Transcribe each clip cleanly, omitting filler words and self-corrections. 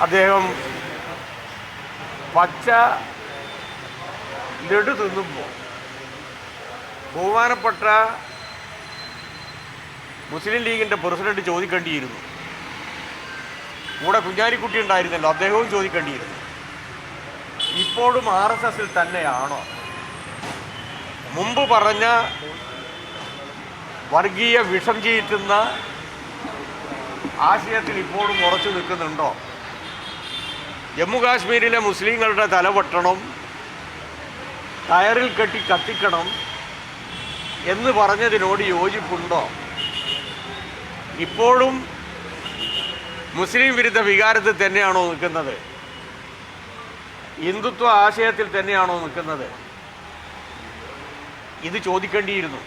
അദ്ദേഹം പച്ച ലഡു തിന്നുമ്പോൾ ബഹുമാനപ്പെട്ട മുസ്ലിം ലീഗിൻ്റെ പ്രസിഡന്റ് ചോദിക്കേണ്ടിയിരുന്നു, കൂടെ കുഞ്ഞാലിക്കുട്ടി ഉണ്ടായിരുന്നല്ലോ, അദ്ദേഹവും ചോദിക്കേണ്ടിയിരുന്നു, ഇപ്പോഴും RSSൽ തന്നെയാണോ? മുമ്പ് പറഞ്ഞ വർഗീയ വിഷം ചീറ്റുന്ന ആശയത്തിൽ ഇപ്പോഴും ഉറച്ചു നിൽക്കുന്നുണ്ടോ? ജമ്മു കാശ്മീരിലെ മുസ്ലിങ്ങളുടെ തലവെട്ടണം, കയറിൽ കെട്ടി കത്തിക്കണം എന്ന് പറഞ്ഞതിനോട് യോജിപ്പുണ്ടോ? ഇപ്പോഴും മുസ്ലിം വിരുദ്ധ വികാരത്തിൽ തന്നെയാണോ നിൽക്കുന്നത്? ഹിന്ദുത്വ ആശയത്തിൽ തന്നെയാണോ നിൽക്കുന്നത്? ഇത് ചോദിക്കേണ്ടിയിരുന്നു.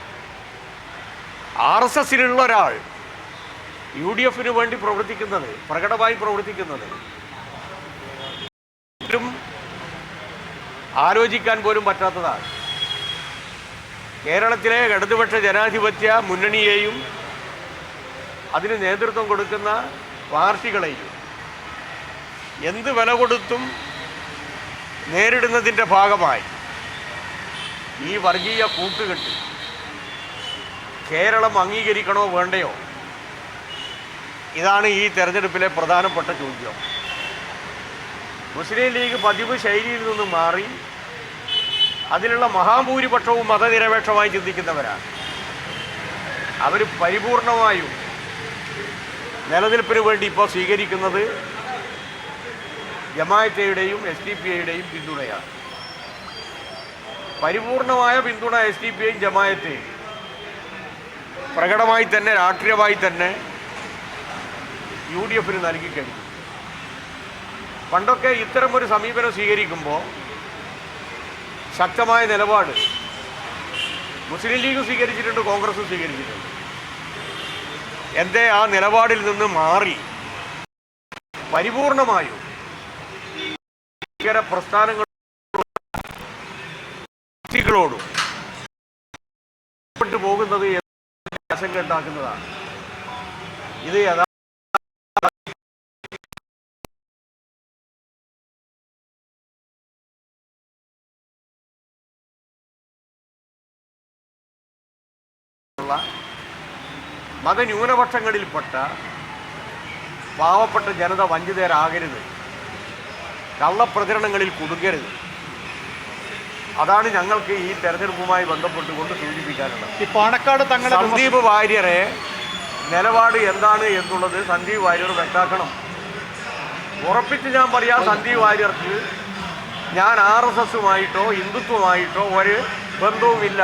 RSSലുള്ള ഒരാൾ UDFന് വേണ്ടി പ്രവർത്തിക്കുന്നത്, പ്രകടമായി പ്രവർത്തിക്കുന്നത്, ആലോചിക്കാൻ പോലും പറ്റാത്തതാണ്. കേരളത്തിലെ ഇടതുപക്ഷ ജനാധിപത്യ മുന്നണിയെയും അതിന് നേതൃത്വം കൊടുക്കുന്ന പാർട്ടികളെയും എന്ത് വില കൊടുത്തും നേരിടുന്നതിൻ്റെ ഭാഗമായി ഈ വർഗീയ കൂട്ടുകെട്ട് കേരളം അംഗീകരിക്കണോ വേണ്ടയോ? ഇതാണ് ഈ തെരഞ്ഞെടുപ്പിലെ പ്രധാനപ്പെട്ട ചോദ്യം. മുസ്ലിം ലീഗ് പതിവ് ശൈലിയിൽ നിന്ന് മാറി അതിലുള്ള മഹാഭൂരിപക്ഷവും മതനിരപേക്ഷമായി ചിന്തിക്കുന്നവരാണ്. അവർ പരിപൂർണമായും നിലനിൽപ്പിന് വേണ്ടി ഇപ്പോൾ സ്വീകരിക്കുന്നത് ജമാഅത്തെയുടെയും SDPIയുടെയും പിന്തുണയാണ്. പരിപൂർണമായ പിന്തുണ SDPIയും ജമാഅത്തെയും പ്രകടമായി തന്നെ രാഷ്ട്രീയമായി തന്നെ UDFന് നൽകിക്കഴിഞ്ഞു. പണ്ടൊക്കെ ഇത്തരമൊരു സമീപനം സ്വീകരിക്കുമ്പോൾ ശക്തമായ നിലപാട് മുസ്ലിം ലീഗ് സ്വീകരിച്ചിട്ടുണ്ട്, കോൺഗ്രസും സ്വീകരിച്ചിട്ടുണ്ട്. എന്തേ ആ നിലപാടിൽ നിന്ന് മാറി പരിപൂർണമായും പ്രസ്ഥാനങ്ങളോടും പോകുന്നത് ആശങ്ക ഉണ്ടാക്കുന്നതാണ്. ഇത് മതന്യൂനപക്ഷങ്ങളിൽപ്പെട്ട പാവപ്പെട്ട ജനത വഞ്ചിതരാകരുത്, കള്ളപ്രചരണങ്ങളിൽ കുടുങ്ങരുത്. അതാണ് ഞങ്ങൾക്ക് ഈ തെരഞ്ഞെടുപ്പുമായി ബന്ധപ്പെട്ടുകൊണ്ട് സൂചിപ്പിക്കാനുള്ളത്. ഈ പാണക്കാട് തങ്ങളുടെ സന്ദീപ് വാര്യരെ നിലപാട് എന്താണ് എന്നുള്ളത് സന്ദീപ് വാര്യർ വ്യക്താക്കണം. ഉറപ്പിച്ച് ഞാൻ പറയാം, സന്ദീപ് വാര്യർക്ക് ഞാൻ RSSുമായിട്ടോ ഹിന്ദുത്വമായിട്ടോ ഒരു ബന്ധവുമില്ല.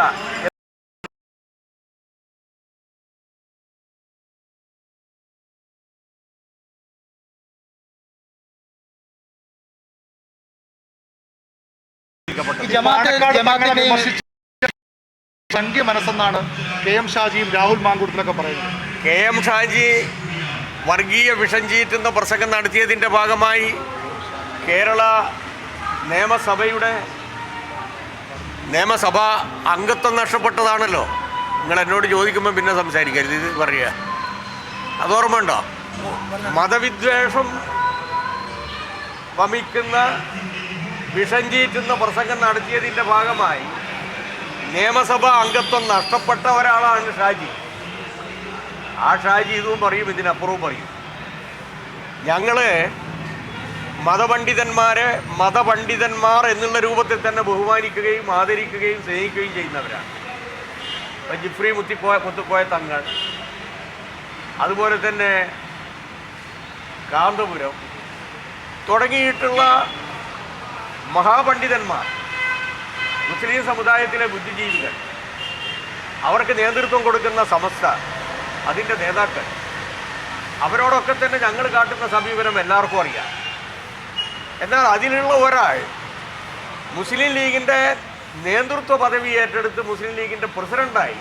സംഖ്യ മനസ്സെന്നാണ് KM ഷാജിയും രാഹുൽ മാങ്കൂട്ടത്തിലൊക്കെ പറയുന്നത്. KM ഷാജി വർഗീയ വിഷം ചീറ്റുന്ന പ്രസംഗം നടത്തിയതിൻ്റെ ഭാഗമായി കേരള നിയമസഭാ അംഗത്വം നഷ്ടപ്പെട്ടതാണല്ലോ. നിങ്ങൾ എന്നോട് ചോദിക്കുമ്പോൾ പിന്നെ സംസാരിക്കരുത്, ഇത് പറയുക. അതോർമ്മ ഉണ്ടോ? മതവിദ്വേഷം വമിക്കുന്ന വിഷം ചീറ്റുന്ന പ്രസംഗം നടത്തിയതിൻ്റെ ഭാഗമായി നിയമസഭാ അംഗത്വം നഷ്ടപ്പെട്ട ഒരാളാണ് ഷാജി. ആ ഷാജി ഇതും പറയും, ഇതിനപ്പുറവും പറയും. ഞങ്ങൾ മതപണ്ഡിതന്മാർ എന്നുള്ള രൂപത്തിൽ തന്നെ ബഹുമാനിക്കുകയും ആദരിക്കുകയും സ്നേഹിക്കുകയും ചെയ്യുന്നവരാണ്. ഇപ്പം ജിഫ്രി മുത്തുക്കോയ തങ്ങൾ, അതുപോലെ തന്നെ കാന്തപുരം തുടങ്ങിയിട്ടുള്ള മഹാപണ്ഡിതന്മാർ, മുസ്ലിം സമുദായത്തിലെ ബുദ്ധിജീവികൾ, അവർക്ക് നേതൃത്വം കൊടുക്കുന്ന സമസ്ത, അതിൻ്റെ നേതാക്കൾ, അവരോടൊക്കെ തന്നെ ഞങ്ങൾ കാട്ടുന്ന സമീപനം എല്ലാവർക്കും അറിയാം. എന്നാൽ അതിലുള്ള ഒരാൾ മുസ്ലിം ലീഗിൻ്റെ നേതൃത്വ പദവി ഏറ്റെടുത്ത് മുസ്ലിം ലീഗിൻ്റെ പ്രസിഡൻ്റായി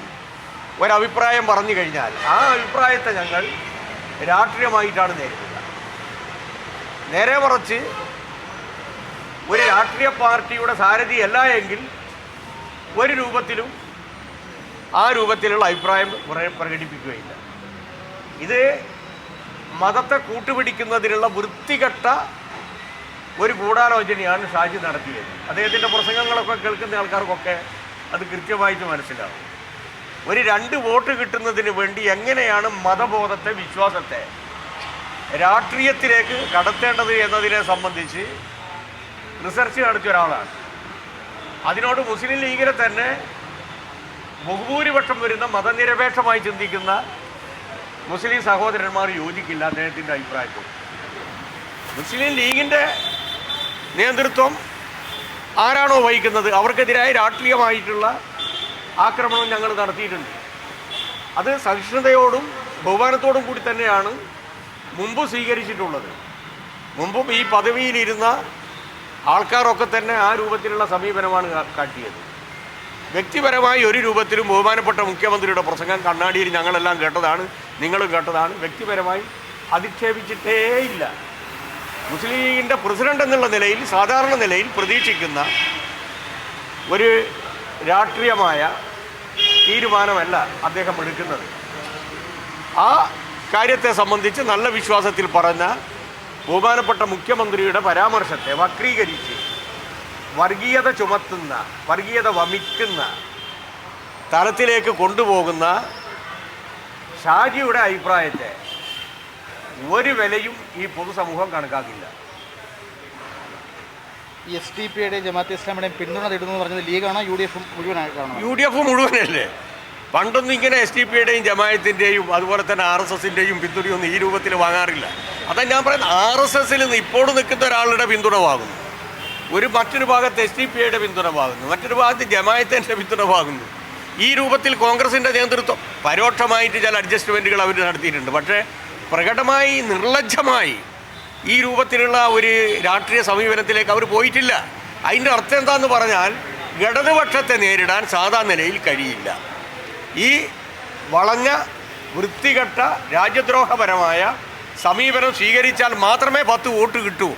ഒരഭിപ്രായം പറഞ്ഞു കഴിഞ്ഞാൽ ആ അഭിപ്രായത്തെ ഞങ്ങൾ രാഷ്ട്രീയമായിട്ടാണ് നേരിടുക. നേരെ മറിച്ച് ഒരു രാഷ്ട്രീയ പാർട്ടിയുടെ സാരഥിയല്ല എങ്കിൽ ഒരു രൂപത്തിലും ആ രൂപത്തിലുള്ള അഭിപ്രായം പ്രകടിപ്പിക്കുകയില്ല. ഇത് മതത്തെ കൂട്ടുപിടിക്കുന്നതിനുള്ള വൃത്തികെട്ട ഒരു ഗൂഢാലോചനയാണ് ഷാജി നടത്തിയത്. അദ്ദേഹത്തിൻ്റെ പ്രസംഗങ്ങളൊക്കെ കേൾക്കുന്ന ആൾക്കാർക്കൊക്കെ അത് കൃത്യമായിട്ട് മനസ്സിലാവും. ഒരു 2 വോട്ട് കിട്ടുന്നതിന് വേണ്ടി എങ്ങനെയാണ് മതബോധത്തെ, വിശ്വാസത്തെ രാഷ്ട്രീയത്തിലേക്ക് കടത്തേണ്ടത് എന്നതിനെ സംബന്ധിച്ച് റിസർച്ച് നടത്തിയ ഒരാളാണ്. അതിനോട് മുസ്ലിം ലീഗിനെ തന്നെ ബഹുഭൂരിപക്ഷം വരുന്ന മതനിരപേക്ഷമായി ചിന്തിക്കുന്ന മുസ്ലിം സഹോദരന്മാർ യോജിക്കില്ല അദ്ദേഹത്തിൻ്റെ അഭിപ്രായത്തിൽ. മുസ്ലിം ലീഗിൻ്റെ നേതൃത്വം ആരാണോ വഹിക്കുന്നത് അവർക്കെതിരായ രാഷ്ട്രീയമായിട്ടുള്ള ആക്രമണം ഞങ്ങൾ നടത്തിയിട്ടുണ്ട്. അത് സഹിഷ്ണുതയോടും ബഹുമാനത്തോടും കൂടി തന്നെയാണ് മുമ്പ് സ്വീകരിച്ചിട്ടുള്ളത്. മുമ്പും ഈ പദവിയിലിരുന്ന ആൾക്കാരൊക്കെ തന്നെ ആ രൂപത്തിലുള്ള സമീപനമാണ് കാട്ടിയത്. വ്യക്തിപരമായി ഒരു രൂപത്തിലും ബഹുമാനപ്പെട്ട മുഖ്യമന്ത്രിയുടെ പ്രസംഗം കണ്ണാടിയിൽ ഞങ്ങളെല്ലാം കേട്ടതാണ്, നിങ്ങളും കേട്ടതാണ്. വ്യക്തിപരമായി അധിക്ഷേപിച്ചിട്ടേയില്ല. മുസ്ലിം ലീഗിൻ്റെ പ്രസിഡന്റ് എന്നുള്ള നിലയിൽ, സാധാരണ നിലയിൽ പ്രതീക്ഷിക്കുന്ന ഒരു രാഷ്ട്രീയമായ തീരുമാനമല്ല അദ്ദേഹം എടുക്കുന്നത്. ആ കാര്യത്തെ സംബന്ധിച്ച് നല്ല വിശ്വാസത്തിൽ പറഞ്ഞ ബഹുമാനപ്പെട്ട മുഖ്യമന്ത്രിയുടെ പരാമർശത്തെ വക്രീകരിച്ച് വർഗീയത ചുമത്തുന്ന, വർഗീയത വമിക്കുന്ന തലത്തിലേക്ക് കൊണ്ടുപോകുന്ന ഷാജിയുടെ അഭിപ്രായത്തെ ഒരു വിലയും ഈ പൊതുസമൂഹം കണക്കാക്കില്ല. SDPയുടെയും ജമാഅത്തെ ഇസ്ലാമിയുടെയും പിന്തുണ തേടുന്നു പറഞ്ഞത് ലീഗാണോ UDF മുഴുവനായിട്ടാണോ? UDF മുഴുവനല്ലേ. പണ്ടൊന്നും ഇങ്ങനെ SDPയുടെയും ജമാഅത്തിൻ്റെയും അതുപോലെ തന്നെ RSSൻ്റെയും പിന്തുണയൊന്നും ഈ രൂപത്തിൽ വാങ്ങാറില്ല. അതാ ഞാൻ പറയുന്നത്, RSSൽ ഇപ്പോൾ നിൽക്കുന്ന ഒരാളുടെ പിന്തുണ വാങ്ങുന്നു, മറ്റൊരു ഭാഗത്ത് SDPയുടെ പിന്തുണ വാങ്ങുന്നു, മറ്റൊരു ഭാഗത്ത് ജമാഅത്തിൻ്റെ പിന്തുണ വാങ്ങുന്നു. ഈ രൂപത്തിൽ കോൺഗ്രസിൻ്റെ നേതൃത്വം പരോക്ഷമായിട്ട് ചില അഡ്ജസ്റ്റ്മെൻറ്റുകൾ അവർ നടത്തിയിട്ടുണ്ട്. പക്ഷേ പ്രകടമായി, നിർലജ്ജമായി ഈ രൂപത്തിലുള്ള ഒരു രാഷ്ട്രീയ സമീപനത്തിലേക്ക് അവർ പോയിട്ടില്ല. അതിൻ്റെ അർത്ഥം എന്താണെന്ന് പറഞ്ഞാൽ, ഇടതുപക്ഷത്തെ നേരിടാൻ സാധാ നിലയിൽ കഴിയില്ല. ഈ വളഞ്ഞ, വൃത്തികെട്ട, രാജ്യദ്രോഹപരമായ സമീപനം സ്വീകരിച്ചാൽ മാത്രമേ 10 വോട്ട് കിട്ടൂ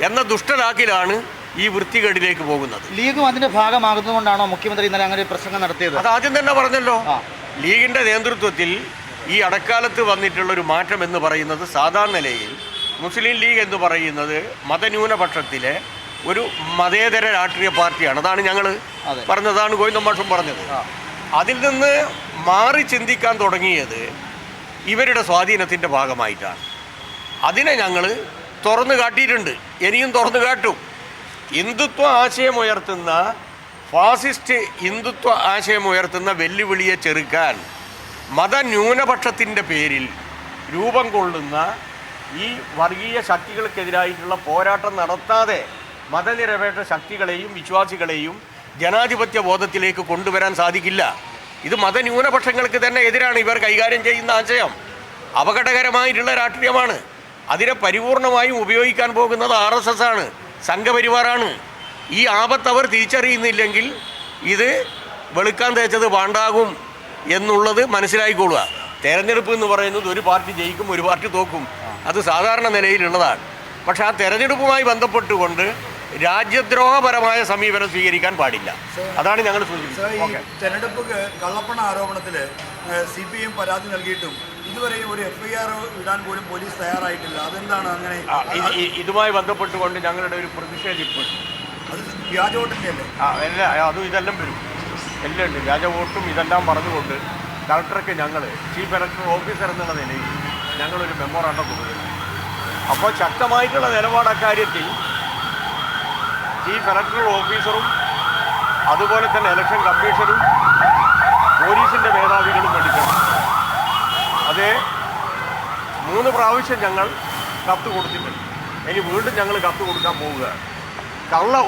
എന്ന ദുഷ്ടലാക്കിലാണ് ഈ വൃത്തികേടിലേക്ക് പോകുന്നത്. ലീഗും അതിൻ്റെ ഭാഗമാകുന്നതുകൊണ്ടാണോ മുഖ്യമന്ത്രി ഇന്നലെ അങ്ങനെ പ്രസംഗം നടത്തിയത്? അത് ആദ്യം തന്നെ പറഞ്ഞല്ലോ. ലീഗിൻ്റെ നേതൃത്വത്തിൽ ഈ അടക്കാലത്ത് വന്നിട്ടുള്ളൊരു മാറ്റം എന്ന് പറയുന്നത്, സാധാരണ നിലയിൽ മുസ്ലിം ലീഗ് എന്ന് പറയുന്നത് മതന്യൂനപക്ഷത്തിലെ ഒരു മതേതര രാഷ്ട്രീയ പാർട്ടിയാണ്. അതാണ് ഞങ്ങൾ പറഞ്ഞതാണ്, ഗോവിന്ദൻ മാഷും പറഞ്ഞത്. അതിൽ നിന്ന് മാറി ചിന്തിക്കാൻ തുടങ്ങിയത് ഇവരുടെ സ്വാധീനത്തിൻ്റെ ഭാഗമായിട്ടാണ്. അതിനെ ഞങ്ങൾ തുറന്നു കാട്ടിയിട്ടുണ്ട്, ഇനിയും തുറന്നു കാട്ടും. ഹിന്ദുത്വ ആശയമുയർത്തുന്ന, ഫാസിസ്റ്റ് ഹിന്ദുത്വ ആശയമുയർത്തുന്ന വെല്ലുവിളിയെ ചെറുക്കാൻ മതന്യൂനപക്ഷത്തിൻ്റെ പേരിൽ രൂപം കൊള്ളുന്ന ഈ വർഗീയ ശക്തികൾക്കെതിരായിട്ടുള്ള പോരാട്ടം നടത്താതെ മതനിരപേക്ഷ ശക്തികളെയും വിശ്വാസികളെയും ജനാധിപത്യ ബോധത്തിലേക്ക് കൊണ്ടുവരാൻ സാധിക്കില്ല. ഇത് മതന്യൂനപക്ഷങ്ങൾക്ക് തന്നെ എതിരാണ് ഇവർ കൈകാര്യം ചെയ്യുന്ന ആശയം. അപകടകരമായിട്ടുള്ള രാഷ്ട്രീയമാണ്. അതിനെ പരിപൂർണമായും ഉപയോഗിക്കാൻ പോകുന്നത് RSS ആണ്, സംഘപരിവാറാണ്. ഈ ആപത്ത് അവർ തിരിച്ചറിയുന്നില്ലെങ്കിൽ ഇത് വെളുക്കാൻ തേച്ചത് പാണ്ടാകും എന്നുള്ളത് മനസ്സിലായിക്കൊള്ളുക. തെരഞ്ഞെടുപ്പ് എന്ന് പറയുന്നത് ഒരു പാർട്ടി ജയിക്കും, ഒരു പാർട്ടി തോക്കും. അത് സാധാരണ നിലയിലുള്ളതാണ്. പക്ഷേ ആ തെരഞ്ഞെടുപ്പുമായി ബന്ധപ്പെട്ടുകൊണ്ട് രാജ്യദ്രോഹപരമായ സമീപനം സ്വീകരിക്കാൻ പാടില്ല. അതാണ് ഞങ്ങൾ സൂചിപ്പിച്ചത്. തെരഞ്ഞെടുപ്പ് കള്ളപ്പണ ആരോപണത്തിൽ CPM പരാതി നൽകിയിട്ടും ഇതുവരെയും ഒരു FIR ഇടാൻ പോലും പോലീസ് തയ്യാറായിട്ടില്ല. അതെന്താണ് അങ്ങനെ? ഇതുമായി ബന്ധപ്പെട്ടുകൊണ്ട് ഞങ്ങളുടെ ഒരു പ്രതിഷേധിപ്പ്, അത് വ്യാജ വോട്ടിൻ്റെ അല്ലേ? അതും ഇതെല്ലാം വരും, എല്ലാം ഉണ്ട്. വ്യാജ വോട്ടും ഇതെല്ലാം പറഞ്ഞുകൊണ്ട് കളക്ടർക്ക് ഞങ്ങൾ, ചീഫ് ഇലക്ടറൽ ഓഫീസർ എന്നുള്ള നിലയിൽ ഞങ്ങളൊരു മെമ്മോറാണ്ടം കൊടുക്കുന്നു. അപ്പോൾ ശക്തമായിട്ടുള്ള നിലപാട് അക്കാര്യത്തിൽ ചീഫ് ഇലക്ടറൽ ഓഫീസറും അതുപോലെ തന്നെ ഇലക്ഷൻ കമ്മീഷനും പോലീസിൻ്റെ മേധാവികളും എടുക്കണം. അത് 3 പ്രാവശ്യം ഞങ്ങൾ കത്ത് കൊടുത്തിട്ടുണ്ട്. ഇനി വീണ്ടും ഞങ്ങൾ കത്ത് കൊടുക്കാൻ പോവുകയാണ്.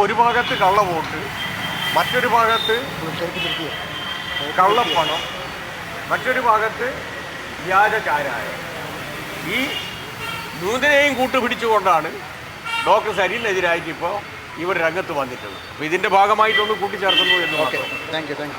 ഒരു ഭാഗത്ത് കള്ള വോട്ട്, മറ്റൊരു ഭാഗത്ത് കള്ളപ്പണം, മറ്റൊരു ഭാഗത്ത് വ്യാജ ചാരായം. ഈ 3നെയും കൂട്ടുപിടിച്ചുകൊണ്ടാണ് ഡോക്ടർ സരീനെതിരായിട്ട് ഇപ്പോൾ ഇവർ രംഗത്ത് വന്നിട്ടുള്ളത്. അപ്പോൾ ഇതിൻ്റെ ഭാഗമായിട്ടൊന്ന് കൂട്ടിച്ചേർക്കുന്നു എന്ന് മാത്രം. Thank you.